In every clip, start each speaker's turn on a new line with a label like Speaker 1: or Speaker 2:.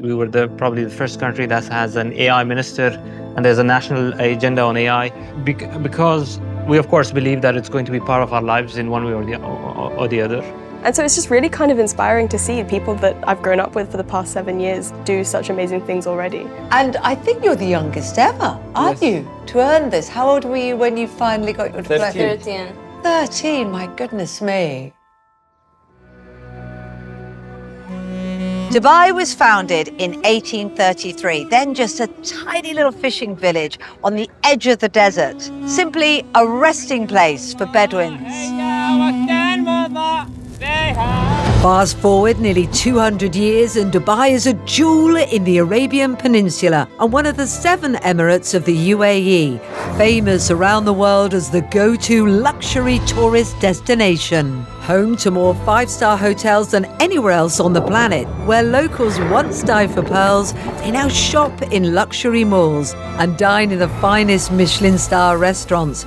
Speaker 1: We were probably the first country that has an AI minister, and there's a national agenda on AI because we, of course, believe that it's going to be part of our lives in one way or the other.
Speaker 2: And so it's just really kind of inspiring to see people that I've grown up with for the past 7 years do such amazing things already.
Speaker 3: And I think you're the youngest ever, aren't you, to earn this? How old were you when you finally got your diploma?
Speaker 4: 13.
Speaker 3: 13, my goodness me. Dubai was founded in 1833, then just a tiny little fishing village on the edge of the desert, simply a resting place for Bedouins. Fast forward nearly 200 years and Dubai is a jewel in the Arabian Peninsula and one of the 7 Emirates of the UAE, famous around the world as the go-to luxury tourist destination. Home to more 5-star hotels than anywhere else on the planet, where locals once dive for pearls, they now shop in luxury malls and dine in the finest Michelin-star restaurants.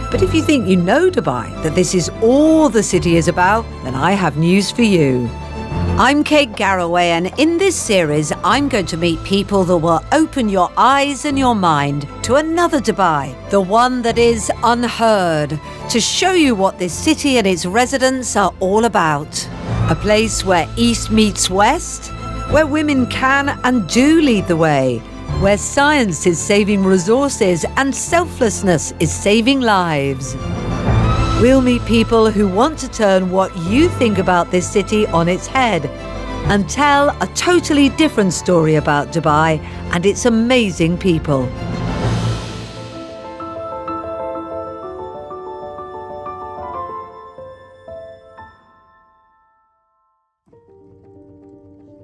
Speaker 3: But if you think you know Dubai, that this is all the city is about, then I have news for you. I'm Kate Garraway, and in this series, I'm going to meet people that will open your eyes and your mind to another Dubai, the one that is unheard, to show you what this city and its residents are all about. A place where East meets West, where women can and do lead the way, where science is saving resources and selflessness is saving lives. We'll meet people who want to turn what you think about this city on its head and tell a totally different story about Dubai and its amazing people.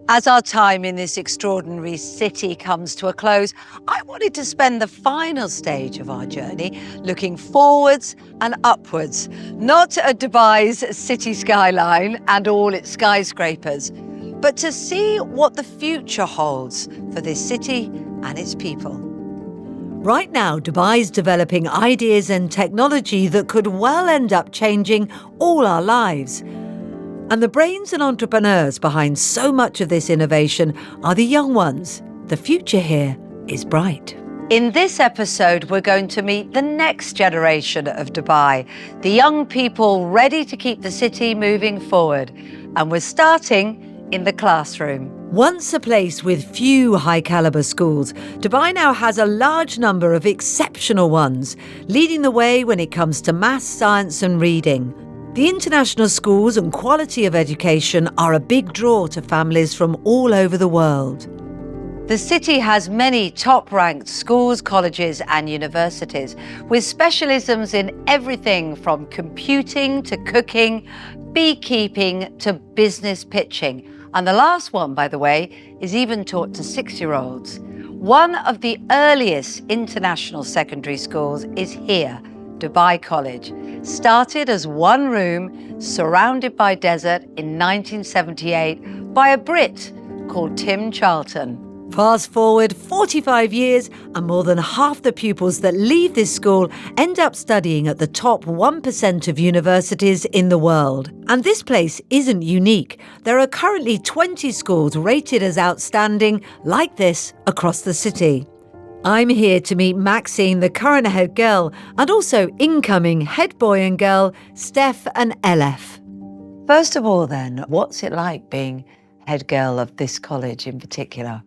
Speaker 3: As our time in this extraordinary city comes to a close, I wanted to spend the final stage of our journey looking forwards and upwards, not at Dubai's city skyline and all its skyscrapers, but to see what the future holds for this city and its people. Right now, Dubai is developing ideas and technology that could well end up changing all our lives. And the brains and entrepreneurs behind so much of this innovation are the young ones. The future here is bright. In this episode, we're going to meet the next generation of Dubai, the young people ready to keep the city moving forward. And we're starting in the classroom. Once a place with few high-calibre schools, Dubai now has a large number of exceptional ones, leading the way when it comes to maths, science and reading. The international schools and quality of education are a big draw to families from all over the world. The city has many top-ranked schools, colleges and universities, with specialisms in everything from computing to cooking, beekeeping to business pitching. And the last one, by the way, is even taught to 6-year-olds. One of the earliest international secondary schools is here, Dubai College. Started as one room, surrounded by desert in 1978 by a Brit called Tim Charlton. Fast forward 45 years and more than half the pupils that leave this school end up studying at the top 1% of universities in the world. And this place isn't unique. There are currently 20 schools rated as outstanding like this across the city. I'm here to meet Maxine, the current head girl, and also incoming head boy and girl, Steph and Elef. First of all then, what's it like being head girl of this college in particular?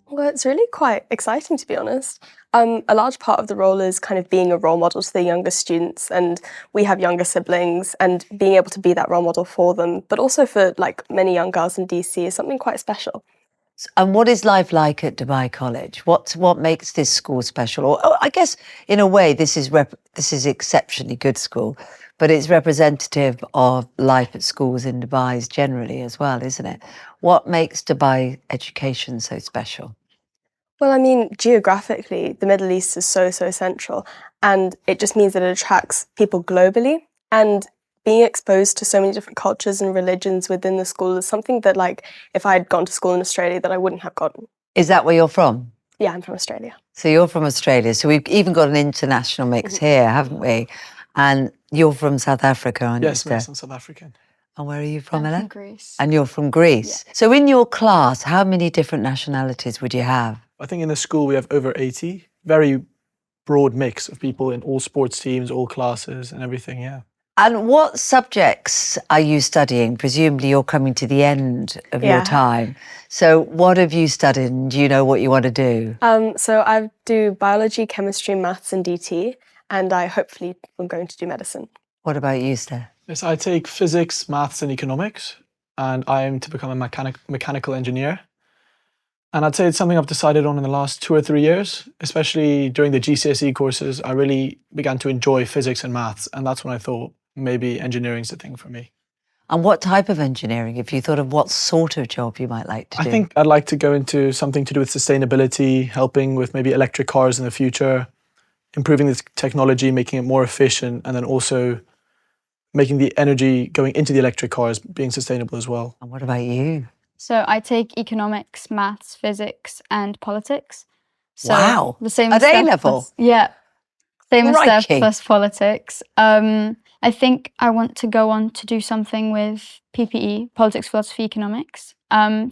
Speaker 2: Well, it's really quite exciting, to be honest. A large part of the role is kind of being a role model to the younger students, and we have younger siblings, and being able to be that role model for them, but also for like many young girls in DC is something quite special.
Speaker 3: And what is life like at Dubai College? What makes this school special? Or I guess in a way this is exceptionally good school, but it's representative of life at schools in Dubai generally as well, isn't it? What makes Dubai education so special?
Speaker 2: Well, I mean, geographically, the Middle East is so central, and it just means that it attracts people globally, and being exposed to so many different cultures and religions within the school is something that, like, if I had gone to school in Australia, that I wouldn't have gotten.
Speaker 3: Is that where you're from?
Speaker 2: Yeah, I'm from Australia.
Speaker 3: So you're from Australia. So we've even got an international mix here, haven't we? And you're from South Africa, aren't you?
Speaker 5: Yes, I'm South African.
Speaker 3: And where are you from,
Speaker 4: I'm
Speaker 3: Ella?
Speaker 4: from Greece.
Speaker 3: And you're from Greece. So in your class, how many different nationalities would you have?
Speaker 5: I think in the school we have over 80. Very broad mix of people in all sports teams, all classes and everything, yeah.
Speaker 3: And what subjects are you studying? Presumably you're coming to the end of your time. So what have you studied and do you know what you want to do?
Speaker 2: So I do biology, chemistry, maths and DT, and I hopefully am going to do medicine.
Speaker 3: What about you, Steph?
Speaker 5: Yes, I take physics, maths and economics, and I aim to become a mechanical engineer. And I'd say it's something I've decided on in the last 2 or 3 years, especially during the GCSE courses. I really began to enjoy physics and maths, and that's when I thought maybe engineering's the thing for me.
Speaker 3: And what type of engineering, if you thought of what sort of job you might like to do?
Speaker 5: I think I'd like to go into something to do with sustainability, helping with maybe electric cars in the future, improving this technology, making it more efficient, and then also making the energy going into the electric cars being sustainable as well.
Speaker 3: And what about you?
Speaker 4: So I take economics, maths, physics, and politics. So
Speaker 3: Wow.
Speaker 4: The same
Speaker 3: At
Speaker 4: as Steph
Speaker 3: A-level?
Speaker 4: plus- Yeah. Same as Steph
Speaker 3: Crikey.
Speaker 4: plus politics. I think I want to go on to do something with PPE, politics, philosophy, economics.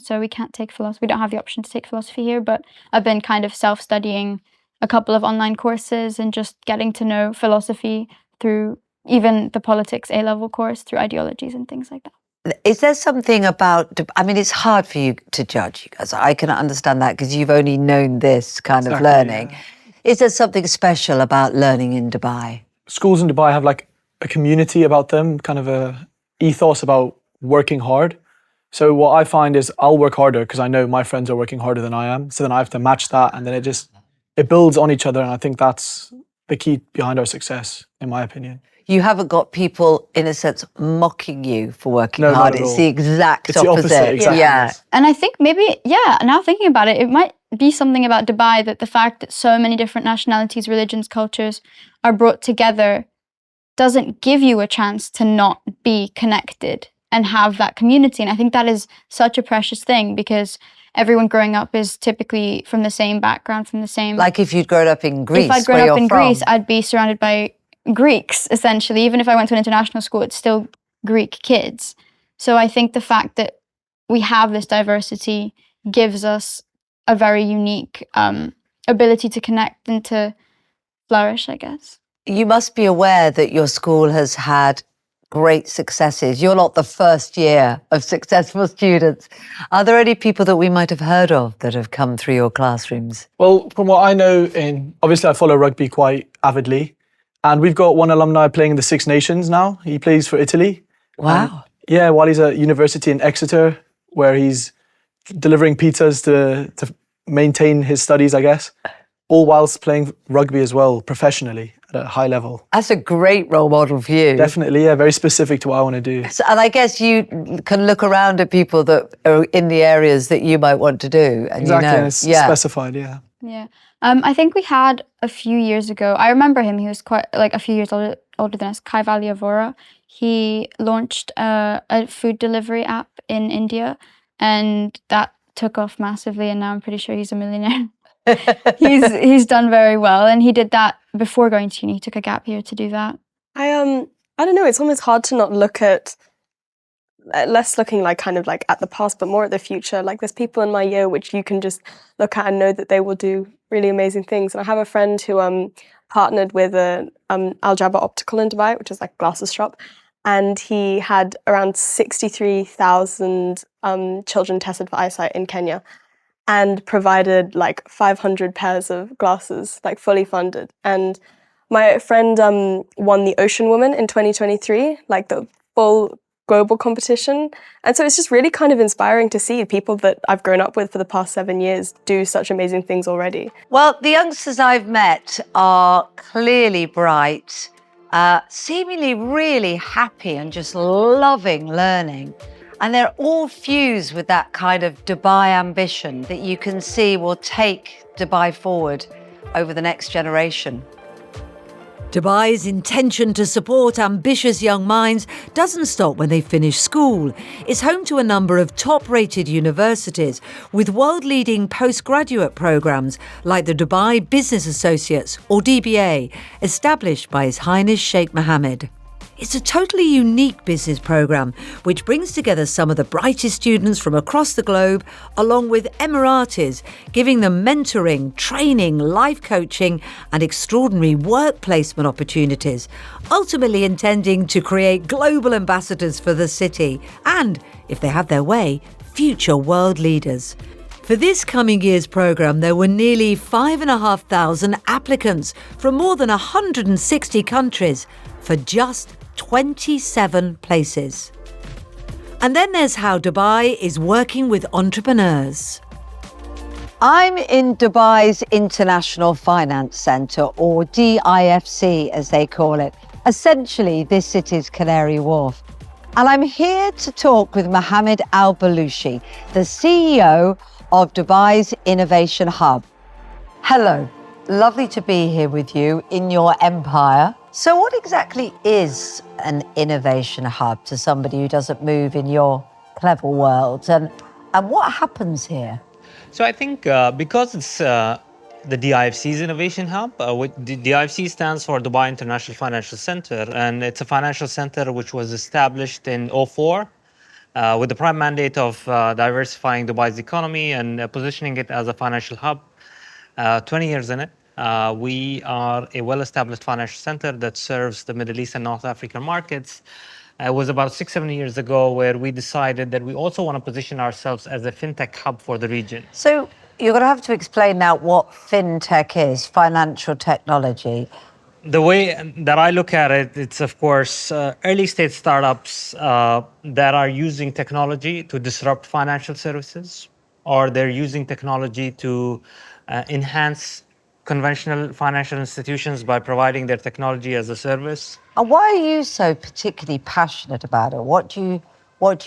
Speaker 4: So we can't take philosophy. We don't have the option to take philosophy here, but I've been kind of self-studying a couple of online courses and just getting to know philosophy through even the politics A-level course, through ideologies and things like that.
Speaker 3: Is there something about, I mean, it's hard for you to judge, you guys. I can understand that because you've only known this kind of learning.
Speaker 5: Yeah.
Speaker 3: Is there something special about learning in Dubai?
Speaker 5: Schools in Dubai have like a community about them, kind of a ethos about working hard. So what I find is I'll work harder because I know my friends are working harder than I am. So then I have to match that, and then it builds on each other. And I think that's the key behind our success, in my opinion.
Speaker 3: You haven't got people, in a sense, mocking you for working
Speaker 5: No, not
Speaker 3: hard.
Speaker 5: at
Speaker 3: It's
Speaker 5: all.
Speaker 3: the exact
Speaker 5: It's the opposite, exactly.
Speaker 3: Yeah.
Speaker 4: And I think maybe, now thinking about it, it might be something about Dubai that the fact that so many different nationalities, religions, cultures are brought together doesn't give you a chance to not be connected and have that community. And I think that is such a precious thing because everyone growing up is typically from the same background, from the same...
Speaker 3: Like if you'd grown up in Greece,
Speaker 4: If I'd
Speaker 3: where
Speaker 4: grown up
Speaker 3: you're
Speaker 4: in
Speaker 3: from.
Speaker 4: Greece, I'd be surrounded by Greeks, essentially. Even if I went to an international school, it's still Greek kids. So I think the fact that we have this diversity gives us a very unique ability to connect and to flourish, I guess.
Speaker 3: You must be aware that your school has had great successes. You're not the first year of successful students. Are there any people that we might have heard of that have come through your classrooms?
Speaker 5: Well, from what I know, obviously I follow rugby quite avidly. And we've got one alumni playing in the Six Nations now. He plays for Italy.
Speaker 3: Wow.
Speaker 5: Yeah, while he's at university in Exeter, where he's delivering pizzas to maintain his studies, I guess, all whilst playing rugby as well, professionally at a high level.
Speaker 3: That's a great role model for you.
Speaker 5: Definitely, yeah, very specific to what I want to do.
Speaker 3: So, and I guess you can look around at people that are in the areas that you might want to do. And
Speaker 5: Exactly,
Speaker 3: you know,
Speaker 5: and it's specified, yeah.
Speaker 4: Yeah. I think we had a few years ago, I remember him, he was quite like a few years older than us, Kai Valiavora. He launched a food delivery app in India and that took off massively and now I'm pretty sure he's a millionaire. he's done very well and he did that before going to uni. He took a gap year to do that.
Speaker 2: I don't know, it's almost hard to not look at, less looking like kind of like at the past, but more at the future. Like there's people in my year which you can just look at and know that they will do really amazing things. And I have a friend who partnered with Al Jabba Optical in Dubai, which is like a glasses shop. And he had around 63,000 children tested for eyesight in Kenya and provided like 500 pairs of glasses, like fully funded. And my friend won the Ocean Woman in 2023, like the full global competition. And so it's just really kind of inspiring to see people that I've grown up with for the past 7 years do such amazing things already.
Speaker 3: Well, the youngsters I've met are clearly bright, seemingly really happy and just loving learning. And they're all fused with that kind of Dubai ambition that you can see will take Dubai forward over the next generation. Dubai's intention to support ambitious young minds doesn't stop when they finish school. It's home to a number of top-rated universities with world-leading postgraduate programs like the Dubai Business Associates, or DBA, established by His Highness Sheikh Mohammed. It's a totally unique business programme which brings together some of the brightest students from across the globe, along with Emiratis, giving them mentoring, training, life coaching and extraordinary work placement opportunities, ultimately intending to create global ambassadors for the city and, if they have their way, future world leaders. For this coming year's programme, there were nearly 5,500 applicants from more than 160 countries for just 27 places. And then there's how Dubai is working with entrepreneurs. I'm in Dubai's International Finance Centre, or DIFC as they call it, essentially this city's Canary Wharf. And I'm here to talk with Mohammed Al-Balushi, the CEO of Dubai's Innovation Hub. Hello, lovely to be here with you in your empire. So what exactly is an innovation hub to somebody who doesn't move in your clever world? And what happens here?
Speaker 1: So I think because it's the DIFC's Innovation Hub, the DIFC stands for Dubai International Financial Center, and it's a financial center which was established in 2004 with the prime mandate of diversifying Dubai's economy and positioning it as a financial hub. 20 years in it. We are a well-established financial center that serves the Middle East and North African markets. It was about 6-7 years ago where we decided that we also want to position ourselves as a fintech hub for the region.
Speaker 3: So you're going to have to explain now what fintech is, financial technology.
Speaker 1: The way that I look at it, it's of course early stage startups that are using technology to disrupt financial services, or they're using technology to enhance conventional financial institutions by providing their technology as a service.
Speaker 3: And why are you so particularly passionate about it? What do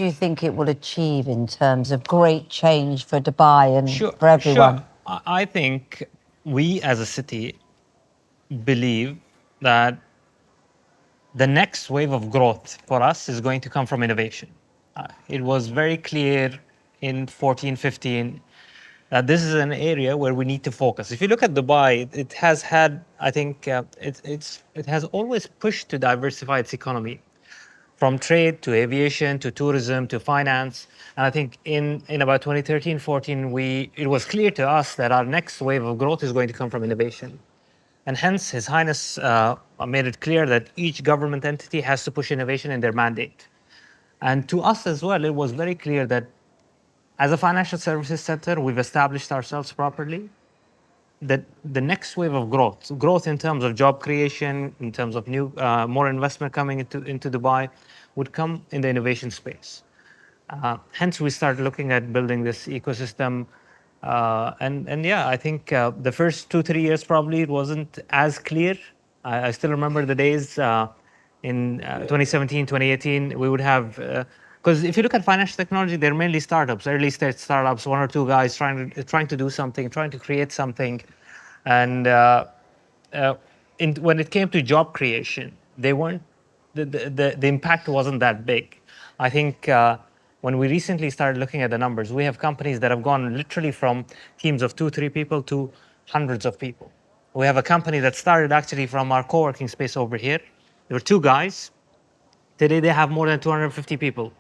Speaker 3: you think it will achieve in terms of great change for Dubai and for everyone?
Speaker 1: Sure. I think we as a city believe that the next wave of growth for us is going to come from innovation. It was very clear in 14, 15 that this is an area where we need to focus. If you look at Dubai, it has had, I think, it has always pushed to diversify its economy, from trade to aviation to tourism to finance. And I think in about 2013, 14, it was clear to us that our next wave of growth is going to come from innovation. And hence, His Highness made it clear that each government entity has to push innovation in their mandate. And to us as well, it was very clear that as a financial services center, we've established ourselves properly, that the next wave of growth in terms of job creation, in terms of new, more investment coming into Dubai, would come in the innovation space. Hence, we started looking at building this ecosystem. And yeah, I think the first 2-3 years probably it wasn't as clear. I still remember the days in 2017, 2018, we would have, because if you look at financial technology, they're mainly startups, early stage startups, 1 or 2 guys trying to do something, trying to create something. And when it came to job creation, they weren't, the impact wasn't that big. I think when we recently started looking at the numbers, we have companies that have gone literally from teams of 2-3 people to hundreds of people. We have a company that started actually from our co-working space over here. There were 2 guys. Today they have more than 250 people.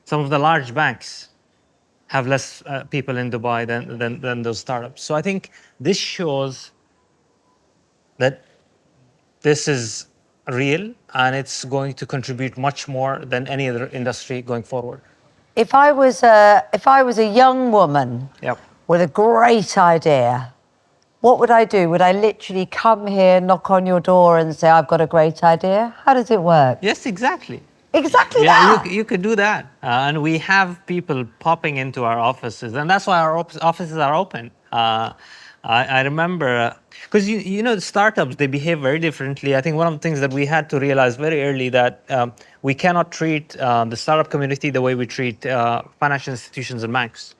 Speaker 1: Some of the large banks have less people in Dubai than those startups. So I think this shows that this is real and it's going to contribute much more than any other industry going forward.
Speaker 3: If I was a young woman
Speaker 1: Yep.
Speaker 3: with a great idea, what would I do? Would I literally come here, knock on your door and say, I've got a great idea? How does it work?
Speaker 1: Yes, exactly.
Speaker 3: Exactly
Speaker 1: Yeah,
Speaker 3: that.
Speaker 1: you could do that. And we have people popping into our offices, and that's why our offices are open. I remember, because you know, the startups, they behave very differently. I think one of the things that we had to realize very early that we cannot treat the startup community the way we treat financial institutions and banks.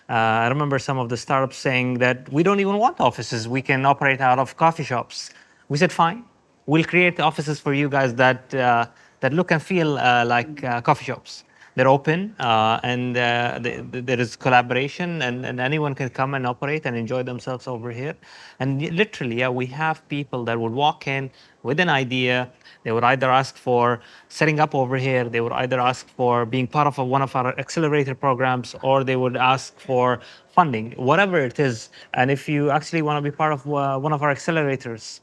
Speaker 1: I remember some of the startups saying that we don't even want offices. We can operate out of coffee shops. We said, fine, we'll create offices for you guys that look and feel like coffee shops. they're open, and there is collaboration, and anyone can come and operate and enjoy themselves over here. And literally, yeah, we have people that would walk in with an idea. They would either ask for setting up over here, they would either ask for being part of one of our accelerator programs, or they would ask for funding, whatever it is. And if you actually want to be part of one of our accelerators,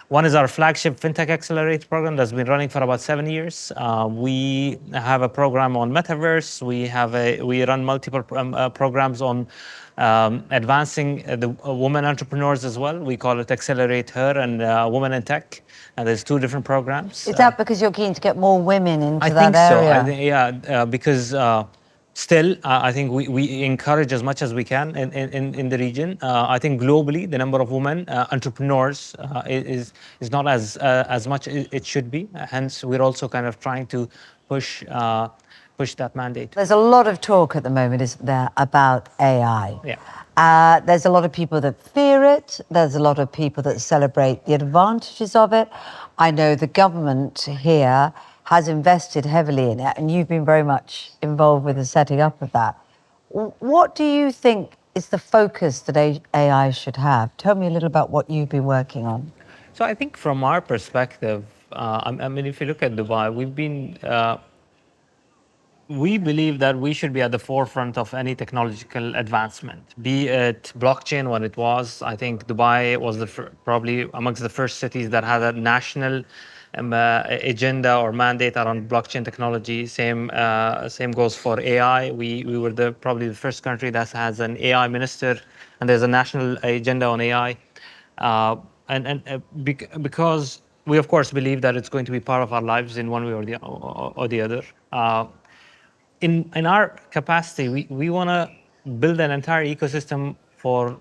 Speaker 1: one is our flagship FinTech Accelerator program that's been running for about 7 years. We have a program on metaverse. We run multiple programs on advancing the women entrepreneurs as well. We call it Accelerate Her and Women in Tech. And there's 2 different programs.
Speaker 3: Is that because you're keen to get more women into
Speaker 1: I
Speaker 3: that
Speaker 1: think so.
Speaker 3: area?
Speaker 1: I think, yeah, because still, I think we encourage as much as we can in the region. I think globally, the number of women entrepreneurs is not as much as it should be. Hence, we're also kind of trying to push that mandate.
Speaker 3: There's a lot of talk at the moment, isn't there, about AI?
Speaker 1: Yeah.
Speaker 3: There's a lot of people that fear it. There's a lot of people that celebrate the advantages of it. I know the government here has invested heavily in it, and you've been very much involved with the setting up of that. What do you think is the focus that AI should have? Tell me a little about what you've been working on.
Speaker 1: So I think from our perspective, I mean, if you look at Dubai, we believe that we should be at the forefront of any technological advancement, be it blockchain when it was. I think Dubai was probably amongst the first cities that had a national agenda or mandate around blockchain technology. Same goes for AI. We were probably the first country that has an AI minister, and there's a national agenda on AI. Because we of course believe that it's going to be part of our lives in one way or the other. In our capacity, we want to build an entire ecosystem for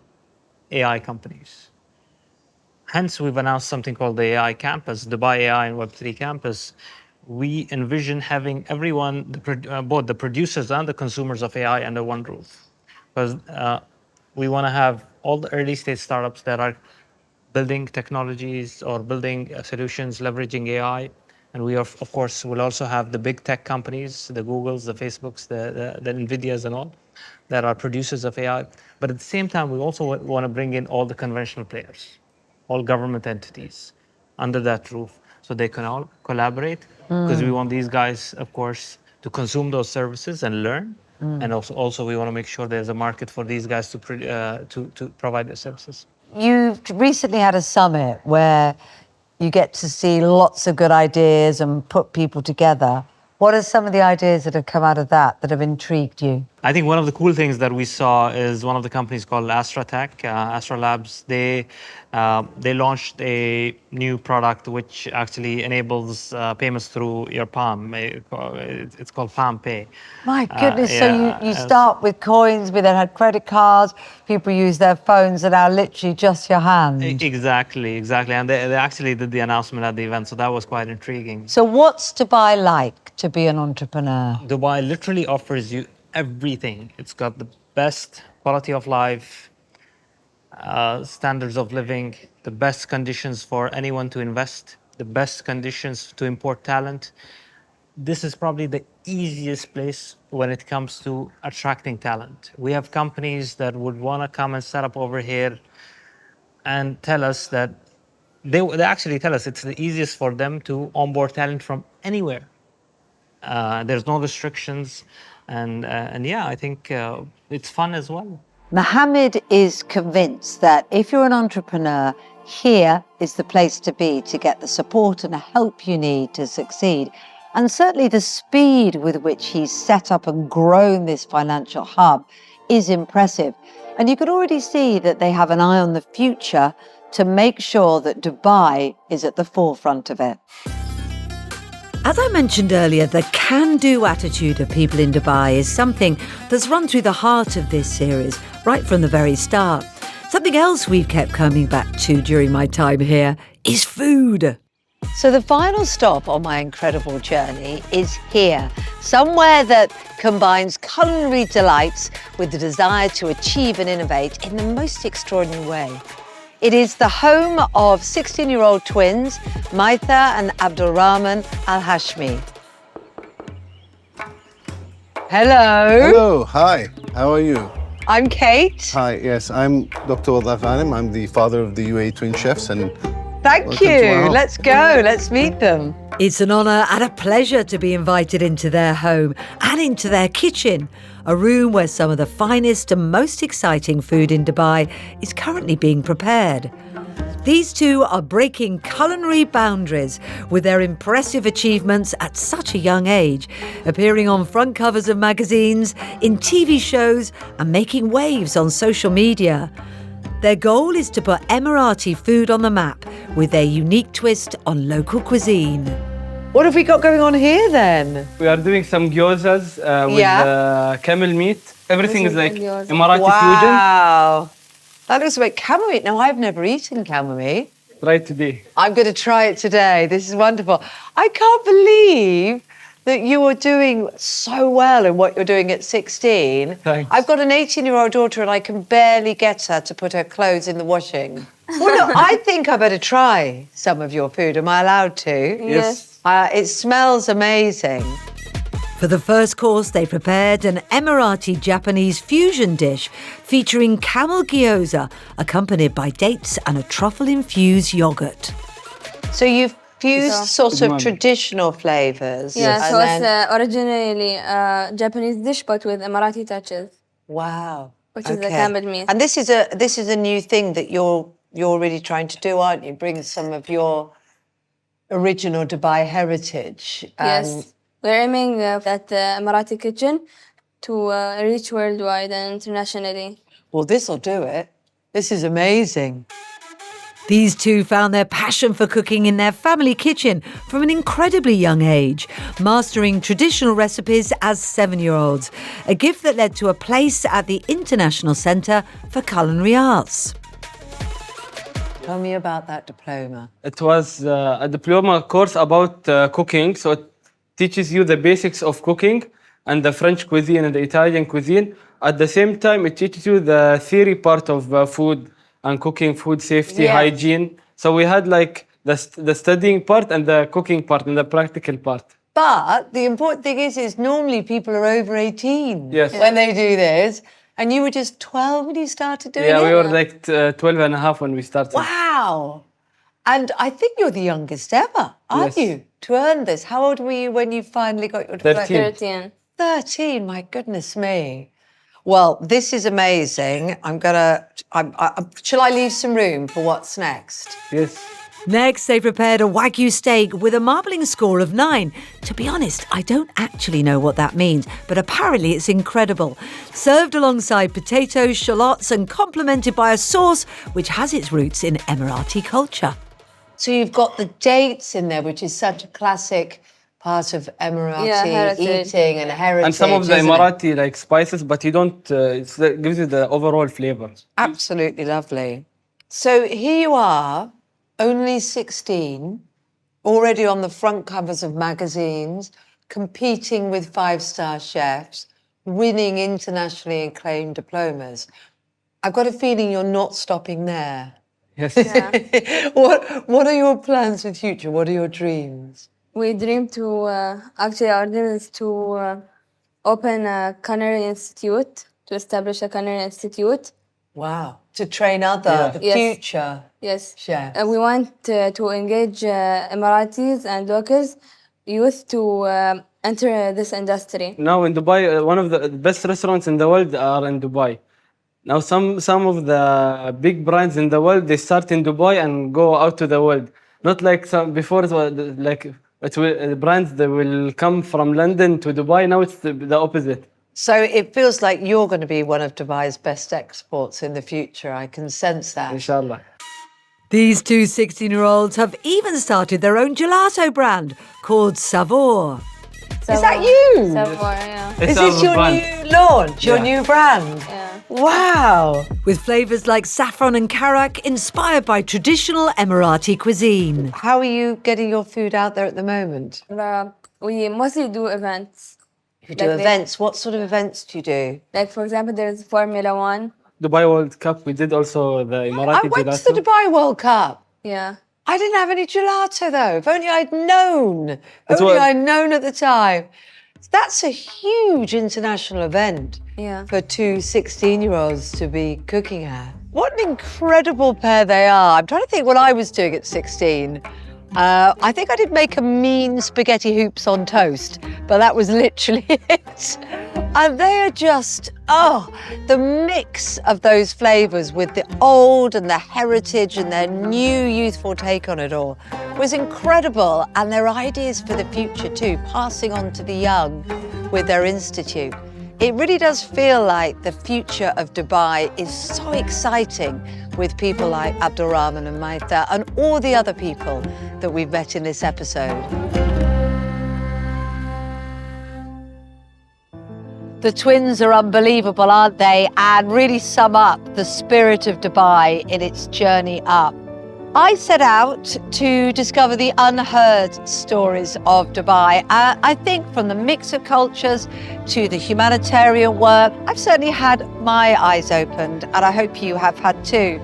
Speaker 1: AI companies. Hence, we've announced something called the AI Campus, Dubai AI and Web3 Campus. We envision having everyone, both the producers and the consumers of AI under one roof. Because we want to have all the early stage startups that are building technologies or building solutions leveraging AI. And we, of course, will also have the big tech companies, the Googles, the Facebooks, the NVIDIAs and all, that are producers of AI. But at the same time, we also want to bring in all the conventional players, all government entities under that roof, so they can all collaborate. Because we want these guys, of course, to consume those services and learn. And also we want to make sure there's a market for these guys to provide their services.
Speaker 3: You've recently had a summit where you get to see lots of good ideas and put people together. What are some of the ideas that have come out of that have intrigued you?
Speaker 1: I think one of the cool things that we saw is one of the companies called Astra Tech, Astra Labs. They launched a new product which actually enables payments through your palm. It's called Palm Pay.
Speaker 3: My goodness,
Speaker 1: Yeah,
Speaker 3: so you start with coins, we then had credit cards, people use their phones, and now literally just your hand.
Speaker 1: Exactly. And they actually did the announcement at the event, so that was quite intriguing.
Speaker 3: So what's Dubai like to be an entrepreneur?
Speaker 1: Dubai literally offers you everything. It's got the best quality of life, standards of living, the best conditions for anyone to invest, the best conditions to import talent. This is probably the easiest place when it comes to attracting talent. We have companies that would want to come and set up over here and tell us that they actually tell us it's the easiest for them to onboard talent from anywhere. There's no restrictions, and yeah, I think it's fun as well.
Speaker 3: Mohammed is convinced that if you're an entrepreneur, here is the place to be to get the support and help you need to succeed. And certainly the speed with which he's set up and grown this financial hub is impressive. And you could already see that they have an eye on the future to make sure that Dubai is at the forefront of it. As I mentioned earlier, the can-do attitude of people in Dubai is something that's run through the heart of this series, right from the very start. Something else we've kept coming back to during my time here is food. So the final stop on my incredible journey is here, somewhere that combines culinary delights with the desire to achieve and innovate in the most extraordinary way. It is the home of 16-year-old twins, Maitha and Abdulrahman Al-Hashmi. Hello.
Speaker 6: Hello, hi, how are you?
Speaker 3: I'm Kate.
Speaker 6: Hi, yes, I'm Dr. Wadha Ghanem. I'm the father of the UAE twin chefs, and
Speaker 3: Thank
Speaker 6: welcome to our
Speaker 3: you.
Speaker 6: home.
Speaker 3: Let's go. Let's meet them. It's an honour and a pleasure to be invited into their home and into their kitchen, a room where some of the finest and most exciting food in Dubai is currently being prepared. These two are breaking culinary boundaries with their impressive achievements at such a young age, appearing on front covers of magazines, in TV shows, and making waves on social media. Their goal is to put Emirati food on the map with their unique twist on local cuisine. What have we got going on here then?
Speaker 7: We are doing some gyozas with camel meat. Everything is like Emirati
Speaker 3: Wow. That looks like camel meat. No, I've never eaten camel meat.
Speaker 7: fusion. Try today.
Speaker 3: I'm going to try it today. This is wonderful. I can't believe that you are doing so well in what you're doing at 16.
Speaker 7: Thanks.
Speaker 3: I've got an 18-year-old daughter and I can barely get her to put her clothes in the washing. Well, look, I think I better try some of your food. Am I allowed to?
Speaker 7: Yes.
Speaker 3: It smells amazing. For the first course, they prepared an Emirati-Japanese fusion dish featuring camel gyoza, accompanied by dates and a truffle-infused yoghurt. So you've fused sort of traditional flavours.
Speaker 8: Yeah,
Speaker 3: and
Speaker 8: so
Speaker 3: then-
Speaker 8: it's originally a Japanese dish, but with Emirati touches,
Speaker 3: Wow.
Speaker 8: which is the camel meat.
Speaker 3: And this is a new thing that you're really trying to do, aren't you? Bring some of your original Dubai heritage.
Speaker 8: Yes, we're aiming at the Emirati kitchen to reach worldwide and internationally.
Speaker 3: Well, this'll do it. This is amazing. These two found their passion for cooking in their family kitchen from an incredibly young age, mastering traditional recipes as 7-year-olds, a gift that led to a place at the International Centre for Culinary Arts. Tell me about that diploma.
Speaker 7: It was a diploma course about cooking, so it teaches you the basics of cooking and the French cuisine and the Italian cuisine. At the same time, it teaches you the theory part of food and cooking, food safety,
Speaker 3: Yes.
Speaker 7: hygiene. So we had like the studying part and the cooking part and the practical part.
Speaker 3: But the important thing is normally people are over 18
Speaker 7: Yes.
Speaker 3: when they do this. And you were just 12 when you started doing it?
Speaker 7: Yeah, we were like 12 and a half when we started.
Speaker 3: Wow. And I think you're the youngest ever, aren't
Speaker 7: Yes.
Speaker 3: you, to earn this? How old were you when you finally got your diploma?
Speaker 7: 13.
Speaker 8: 13.
Speaker 3: 13, my goodness me. Well, this is amazing. Shall I leave some room for what's next?
Speaker 7: Yes.
Speaker 3: Next, they prepared a Wagyu steak with a marbling score of 9. To be honest, I don't actually know what that means, but apparently it's incredible. Served alongside potatoes, shallots, and complemented by a sauce which has its roots in Emirati culture. So you've got the dates in there, which is such a classic part of Emirati
Speaker 8: heritage.
Speaker 3: eating and heritage.
Speaker 7: And some of the
Speaker 3: isn't it?
Speaker 7: Emirati like spices, but you don't, it gives you the overall flavor.
Speaker 3: Absolutely lovely. So here you are, only 16, already on the front covers of magazines, competing with 5-star chefs, winning internationally acclaimed diplomas. I've got a feeling you're not stopping there.
Speaker 7: Yes.
Speaker 3: What are your plans for the future? What are your dreams?
Speaker 8: We dream to, actually our dream is to open a culinary institute, to establish a culinary institute.
Speaker 3: Wow. To train the
Speaker 8: Yes.
Speaker 3: future
Speaker 8: Yes.
Speaker 3: chefs.
Speaker 8: We want to engage Emiratis and locals, youth to enter this industry.
Speaker 7: Now in Dubai, one of the best restaurants in the world are in Dubai. Now some of the big brands in the world, they start in Dubai and go out to the world. Not like some before it was like brands that will come from London to Dubai. Now it's the opposite.
Speaker 3: So it feels like you're going to be one of Dubai's best exports in the future. I can sense that.
Speaker 7: Inshallah.
Speaker 3: These two 16-year-olds have even started their own gelato brand called Savour. Is that you?
Speaker 8: Savoir, yeah.
Speaker 7: It's
Speaker 3: Is this
Speaker 7: our
Speaker 3: your
Speaker 7: brand.
Speaker 3: new launch, your
Speaker 7: Yeah.
Speaker 3: new brand?
Speaker 8: Yeah.
Speaker 3: Wow! With flavours like saffron and karak, inspired by traditional Emirati cuisine. How are you getting your food out there at the moment?
Speaker 8: We mostly do events.
Speaker 3: You do
Speaker 8: Like
Speaker 3: events. What sort of events do you do?
Speaker 8: Like, for example, there's Formula One.
Speaker 7: Dubai World Cup, we did also the Emirati
Speaker 3: I went
Speaker 7: gelato.
Speaker 3: to the Dubai World Cup.
Speaker 8: Yeah.
Speaker 3: I didn't have any gelato though. If only I'd known.
Speaker 7: That's
Speaker 3: Only
Speaker 7: what-
Speaker 3: I'd known at the time. That's a huge international event
Speaker 8: Yeah.
Speaker 3: for two 16-year-olds to be cooking at. What an incredible pair they are. I'm trying to think what I was doing at 16. I think I did make a mean spaghetti hoops on toast, but that was literally it. And they are just, the mix of those flavours with the old and the heritage and their new youthful take on it all was incredible. And their ideas for the future too, passing on to the young with their institute. It really does feel like the future of Dubai is so exciting with people like Abdulrahman and Maitha and all the other people that we've met in this episode. The twins are unbelievable, aren't they? And really sum up the spirit of Dubai in its journey up. I set out to discover the unheard stories of Dubai. I think from the mix of cultures to the humanitarian work, I've certainly had my eyes opened, and I hope you have had too.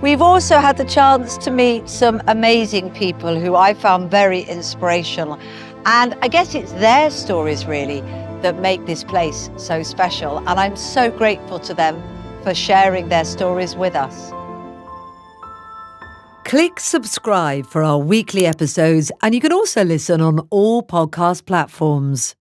Speaker 3: We've also had the chance to meet some amazing people who I found very inspirational. And I guess it's their stories really that make this place so special. And I'm so grateful to them for sharing their stories with us. Click subscribe for our weekly episodes, and you can also listen on all podcast platforms.